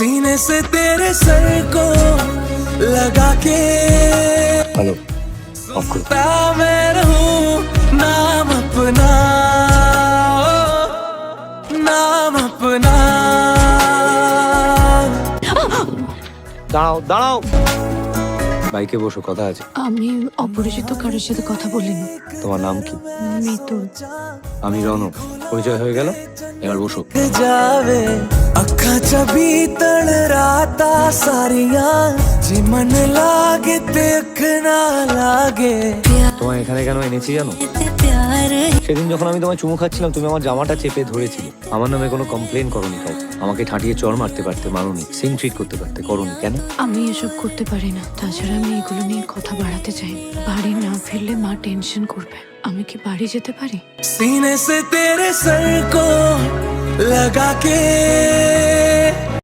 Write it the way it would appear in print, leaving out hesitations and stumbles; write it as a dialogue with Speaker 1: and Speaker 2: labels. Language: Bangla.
Speaker 1: सीने से तेरे सर को लगा के
Speaker 2: हेलो ऑफ करो।
Speaker 1: सुनता मैं रहूं नाम अपना, नाम अपना।
Speaker 2: দাঁড়াও দাঁড়াও, বাইকে বসো, কথা আছে।
Speaker 3: আমি অপরিচিত কারোর সাথে কথা বলিনি।
Speaker 2: তোমার নাম কি?
Speaker 3: মিতুল।
Speaker 2: আমি রনক। পরিচয় হয়ে গেল, এবার বসো।
Speaker 1: जावे अखा चबी तड़ राता सारिया जे मन लागे ते अख ना लागे।
Speaker 2: তোমায় এখানে কেন এনেছি জানো? সেদিন যখন আমি তোমায় চুমু খাচ্ছিলাম, তুমি আমার জামাটা চেপে ধরেছিলে। আমার নামে কোনো কমপ্লেন করোনি, কাউ আমাকে ঠাঁটিয়ে চড় মারতে পারতে, মারোনি। সিং ট্রিট করতে পারতে, করোনি। কেন?
Speaker 3: আমি এসব করতে পারি না। তাছাড়া আমি এগুলো নিয়ে কথা বাড়াতে চাই। বাড়ি না ফিরলে মা টেনশন করবে। আমি কি বাড়ি যেতে পারি?
Speaker 1: सीने से तेरे सर को लगा के